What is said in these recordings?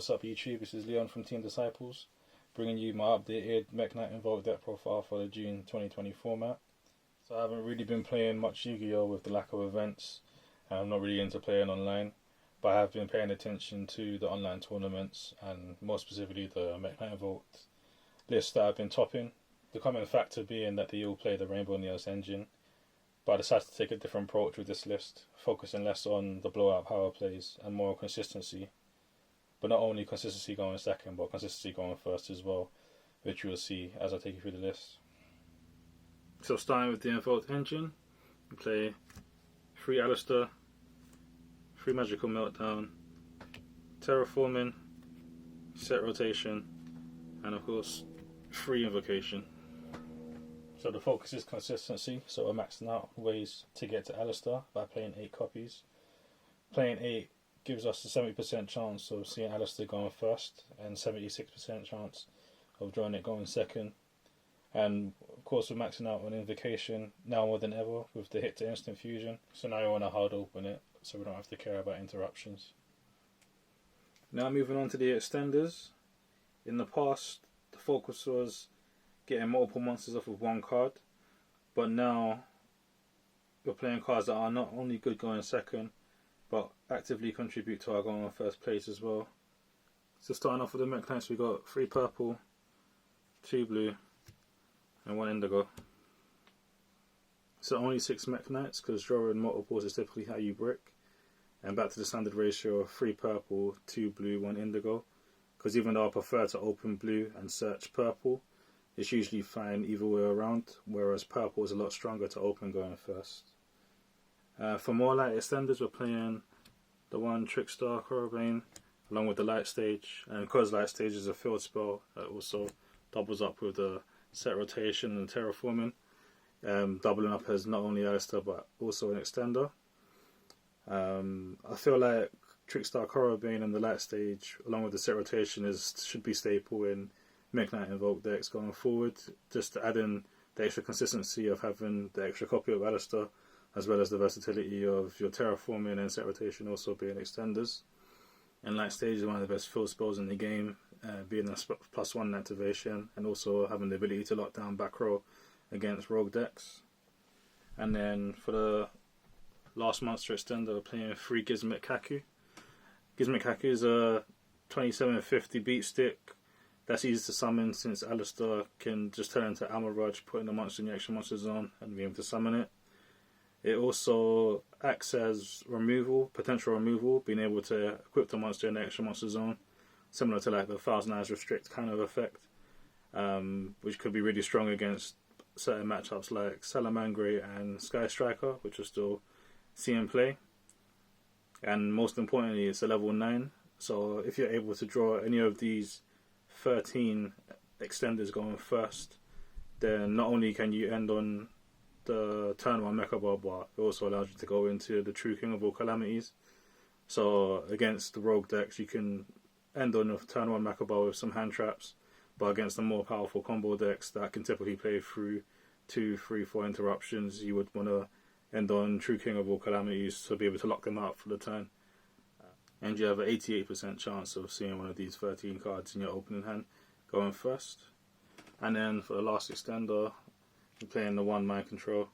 What's up YouTube, this is Leon from Team Disciples, bringing you my updated Mekk-Knight Invoked deck profile for the June 2020 format. So I haven't really been playing much Yu-Gi-Oh with the lack of events, and I'm not really into playing online, but I have been paying attention to the online tournaments, and more specifically the Mekk-Knight Invoked list that I've been topping. The common factor being that they all play the Rainbow Neos engine, but I decided to take a different approach with this list, focusing less on the blowout power plays and more on consistency. But not only consistency going second, but consistency going first as well, which you will see as I take you through the list. So starting with the Invoked engine, we play 3 Alistair, 3 Magical Meltdown, Terraforming, Set Rotation, and of course 3 Invocation. So the focus is consistency, so we're maxing out ways to get to Alistair by playing 8 copies. Playing 8 gives us a 70% chance of seeing Alistair going first and 76% chance of drawing it going second. And of course we're maxing out on Invocation now more than ever with the hit to instant fusion, so now we want to hard open it so we don't have to care about interruptions. Now moving on to the extenders. In the past the focus was getting multiple monsters off of one card, but now we're playing cards that are not only good going second but actively contribute to our going on first place as well. So starting off with the Mekk-Knights, we got 3 purple, 2 blue and 1 indigo. So only 6 Mekk-Knights because drawing multiples is typically how you brick, and back to the standard ratio of 3 purple, 2 blue, 1 indigo, because even though I prefer to open blue and search purple, it's usually fine either way around, whereas purple is a lot stronger to open going first. For more light extenders, we're playing the 1 Trickstar Corobane along with the light stage, and because light stage is a field spell, it also doubles up with the set rotation and terraforming, doubling up as not only Alistair but also an extender. I feel like Trickstar Corobane and the light stage along with the set rotation should be staple in Mekk-Knight Invoked decks going forward, just to add in the extra consistency of having the extra copy of Alistair, as well as the versatility of your terraforming and set rotation also being extenders. And light stage is one of the best field spells in the game, being a +1 activation and also having the ability to lock down back row against rogue decks. And then for the last monster extender, we're playing 3 Gizmet Kaku. Gizmet Kaku is a 2750 beat stick that's easy to summon, since Alistair can just turn into Armor Rudge, putting the monster in the extra monster zone and be able to summon it. It also acts as removal, potential removal, being able to equip the monster in the extra monster zone, similar to like the Thousand Eyes Restrict kind of effect, which could be really strong against certain matchups like Salamangre and Sky Striker, which are still see in play. And most importantly, it's a level 9, so if you're able to draw any of these 13 extenders going first, then not only can you end on the turn 1 Mecha Ball, but it also allows you to go into the true King of all calamities. So against the rogue decks you can end on a turn 1 Mecha Ball with some hand traps, but against the more powerful combo decks that can typically play through 2, 3, 4 interruptions, you would want to end on true King of all calamities to be able to lock them out for the turn. And you have an 88% chance of seeing one of these 13 cards in your opening hand going first. And then for the last extender, we're playing the 1 Mind Control.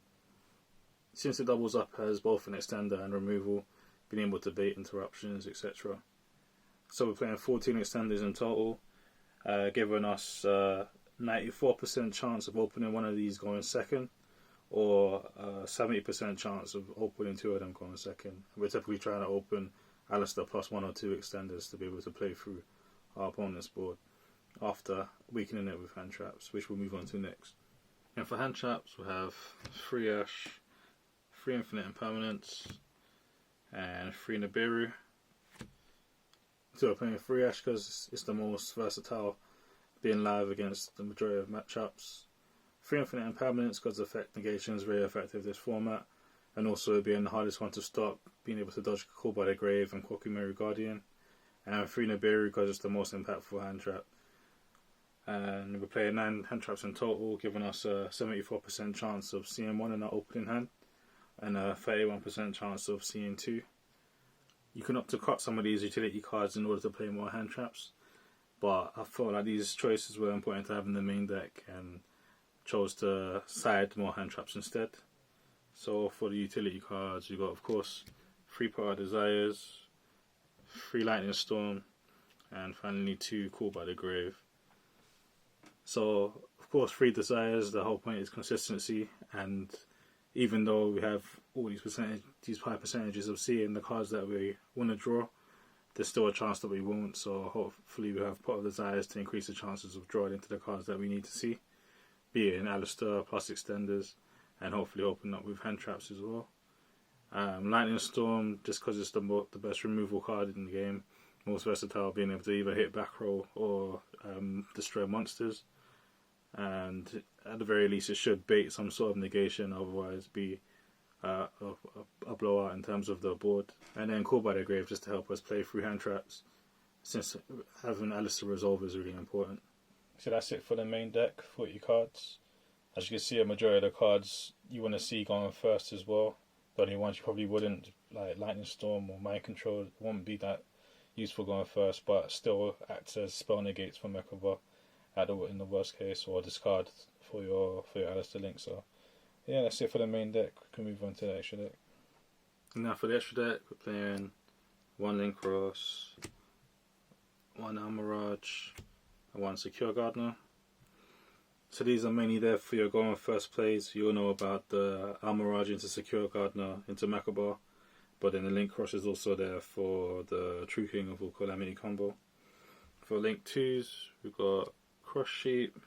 Since it doubles up as both an extender and removal, being able to bait interruptions, etc. So we're playing 14 extenders in total, giving us 94% chance of opening one of these going second, or 70% chance of opening 2 of them going second. We're typically trying to open Alistair plus 1 or 2 extenders to be able to play through our opponent's board after weakening it with hand traps, which we'll move on to next. And for hand traps, we have 3 Ash, 3 Infinite Impermanence, and 3 Nibiru. So we're playing 3 Ash because it's the most versatile, being live against the majority of matchups. 3 Infinite Impermanence because the effect negation is very effective this format, and also being the hardest one to stop, being able to dodge Call by the Grave and Kokumeru Guardian. And 3 Nibiru because it's the most impactful hand trap. And we're playing 9 hand traps in total, giving us a 74% chance of seeing 1 in our opening hand, and a 31% chance of seeing 2. you can opt to cut some of these utility cards in order to play more hand traps. But I felt like these choices were important to have in the main deck and chose to side more hand traps instead. So for the utility cards, you got, of course, 3 Power Desires, 3 Lightning Storm, and finally 2 Call by the Grave. So, of course, 3 Desires, the whole point is consistency, and even though we have all these high percentages of seeing the cards that we want to draw, there's still a chance that we won't, so hopefully we have Pot of Desires to increase the chances of drawing into the cards that we need to see, be it in Alistair plus extenders, and hopefully open up with hand traps as well. Lightning Storm, just because it's the best removal card in the game, most versatile, being able to either hit back row or destroy monsters, and at the very least it should bait some sort of negation, otherwise be a blowout in terms of the board. And then Call by the Grave just to help us play through hand traps, since having Alistair Resolve is really important. So that's it for the main deck, 40 cards. As you can see, a majority of the cards you want to see going first as well. The only ones you probably wouldn't, like Lightning Storm or Mind Control, won't be that useful going first, but still acts as spell negates for Mekk-Knight in the worst case, or discard for your Alistair Link. So yeah, that's it for the main deck. We can move on to the extra deck. Now for the extra deck, we're playing 1 Link Cross, 1 Almirage, and 1 Secure Gardener. So these are mainly there for your going first plays. You'll know about the Almirage into Secure Gardener into Mekk-Knight, but then the Link Cross is also there for the True King of All Calamity combo. For Link 2s, we've got Cross Sheep,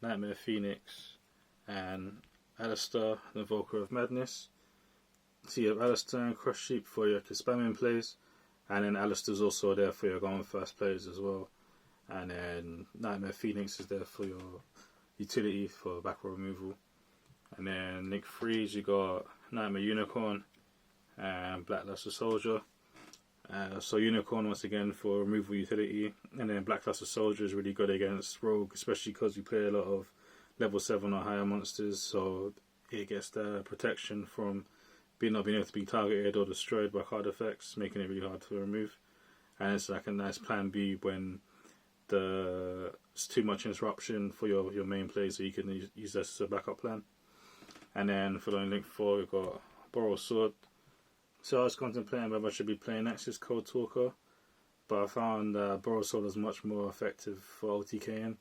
Nightmare Phoenix, and Alistair, the Invoker of Madness. So you have Alistair and Cross Sheep for your spamming plays, and then Alistair's also there for your going first plays as well. And then Nightmare Phoenix is there for your utility for back row removal. And then Link 3s, you got Nightmare Unicorn and Black Luster Soldier. So Unicorn once again for removal utility, and then Black Luster Soldier is really good against Rogue, especially because we play a lot of level 7 or higher monsters, so it gets the protection from not being able to be targeted or destroyed by card effects, making it really hard to remove. And it's like a nice plan B when it's too much interruption for your main play, so you can use this as a backup plan. And then for the Link 4, we've got Borrow Sword. So I was contemplating whether I should be playing Nexus Code Talker, but I found Borrow Sword is much more effective for OTKing,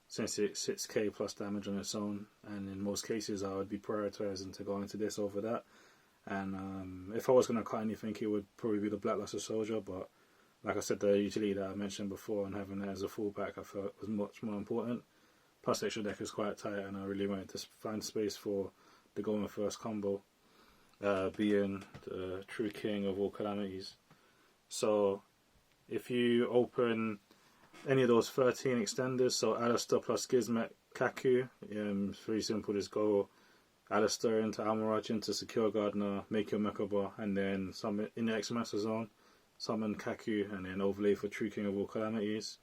since it's 6k plus damage on its own, and in most cases I would be prioritizing to go into this over that. And if I was going to cut anything, it would probably be the Black Luster Soldier, but like I said, the utility that I mentioned before and having that as a fallback I felt was much more important. Plus the extra deck is quite tight, and I really wanted to find space for the going first combo, being the True King of All Calamities. So if you open any of those 13 extenders, so Alistair plus Gizmet Kaku, it's very simple. Just go Alistair into Almirage into Secure Gardener, make your Mekk-Knight, and then summon in the X-Master Zone, summon Kaku, and then overlay for True King of All Calamities.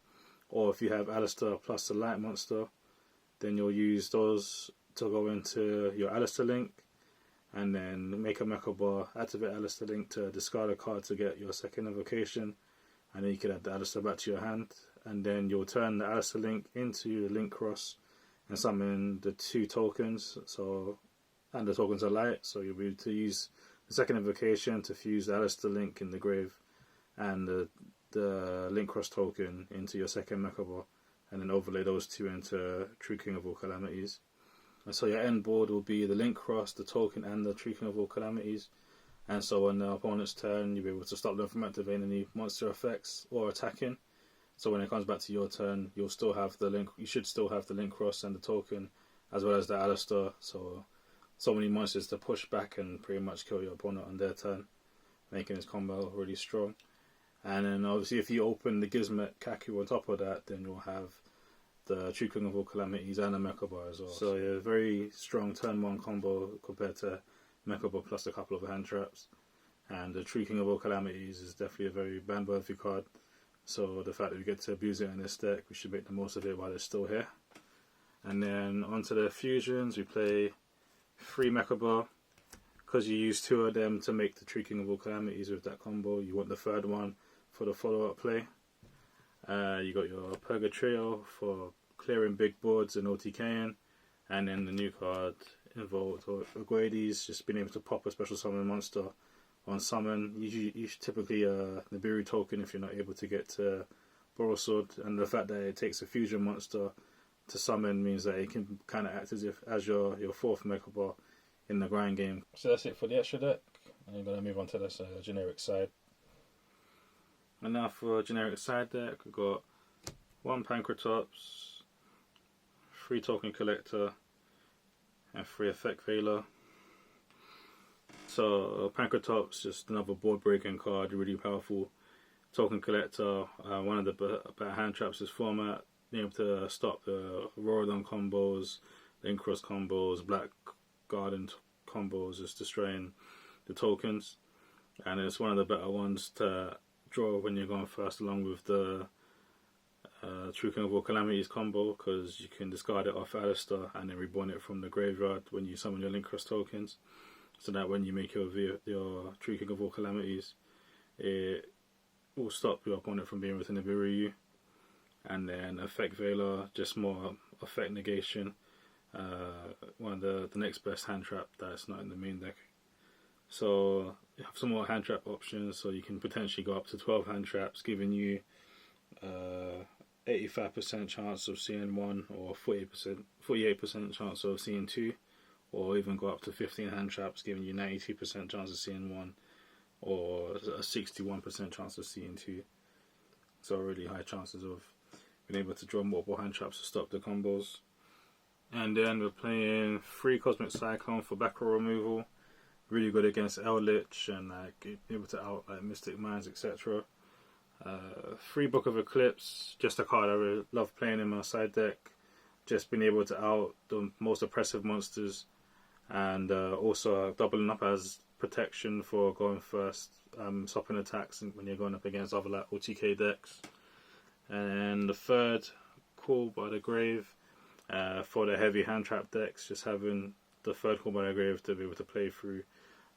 Or if you have Alistair plus the Light Monster, then you'll use those to go into your Alistair Link, and then make a Mekk-Knight, activate Alistair Link to discard a card to get your second invocation, and then you can add the Alistair back to your hand, and then you'll turn the Alistair Link into the Link Cross and summon the 2 tokens. And the tokens are light, so you'll be able to use the second invocation to fuse the Alistair Link in the grave and the Link Cross token into your second Mekk-Knight, and then overlay those 2 into True King of All Calamities. And so your end board will be the Link Cross, the token, and the True King of All Calamities. And so on the opponent's turn, you'll be able to stop them from activating any monster effects or attacking. So when it comes back to your turn, you'll still have the Link. You should still have the Link Cross and the token, as well as the Alistair. So many monsters to push back and pretty much kill your opponent on their turn, making this combo really strong. And then obviously if you open the Gizmet Kaku on top of that, then you'll have the True King of All Calamities and the Mekk-Knight as well. So yeah, very strong turn 1 combo compared to Mekk-Knight plus a couple of hand traps. And the True King of All Calamities is definitely a very ban-worthy card. So the fact that we get to abuse it in this deck, we should make the most of it while it's still here. And then onto the fusions, we play 3 Mekk-Knight, because you use 2 of them to make the True King of all Calamities with that combo. You want the 3rd one for the follow-up play. You got your Purgatrio for clearing big boards and OTKing, and then the new card Invoked or Aguades, just being able to pop a special summon monster on summon. You should typically Nibiru token if you're not able to get to Borosword, and the fact that it takes a fusion monster to summon means that it can kind of act as your 4th Mega Bar in the grind game. So that's it for the extra deck, and I'm going to move on to this generic side. And now for generic side deck, we've got 1 Pankratops, 3 Token Collector, and 3 Effect Veiler. So Pankratops, just another board breaking card, really powerful. Token Collector, one of the better hand traps this format, being able to stop the Rorodon combos, Link Cross combos, Black Garden combos, just destroying the tokens. And it's one of the better ones to draw when you're going first, along with the True King of all Calamities combo, because you can discard it off Alistar and then reborn it from the graveyard when you summon your Link Cross tokens, so that when you make your True King of all Calamities, it will stop your opponent from being able to Nibiru you. And then Effect Veiler, just more effect negation, one of the next best hand trap that's not in the main deck. So you have some more hand trap options, so you can potentially go up to 12 hand traps, giving you 85% chance of seeing 1, or 48% chance of seeing 2, or even go up to 15 hand traps, giving you 92% chance of seeing 1, or a 61% chance of seeing 2. So really high chances of being able to draw multiple hand traps to stop the combos. And then we're playing 3 Cosmic Cyclone for back row removal. Really good against Eldritch and able to out Mystic Minds, etc. 3 Book of Eclipse, just a card I really love playing in my side deck. Just being able to out the most oppressive monsters, and also doubling up as protection for going first, stopping attacks when you're going up against other OTK decks. And the 3rd, Call by the Grave, for the heavy hand trap decks, just having the 3rd Call by the Grave to be able to play through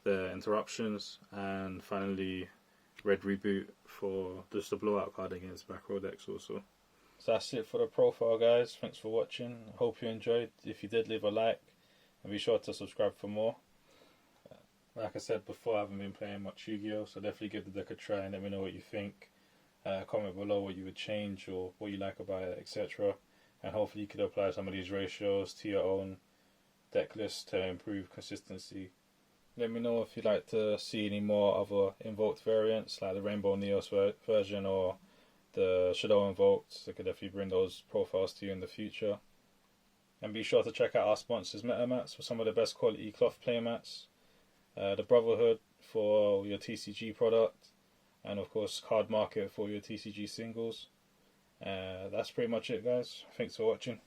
the interruptions. And finally, Red Reboot for just the blowout card against back row decks also. So that's it for the profile, guys. Thanks for watching. I hope you enjoyed. If you did, leave a like and be sure to subscribe for more. Like I said before, I haven't been playing much Yu-Gi-Oh, so definitely give the deck a try and let me know what you think. Comment below what you would change or what you like about it, etc. And hopefully you could apply some of these ratios to your own deck list to improve consistency. Let me know if you'd like to see any more other Invoked variants, like the Rainbow Neos version or the Shadow Invoked. I could definitely bring those profiles to you in the future. And be sure to check out our sponsors, MetaMats, for some of the best quality cloth playmats. The Brotherhood for your TCG product, and of course Card Market for your TCG singles. That's pretty much it, guys. Thanks for watching.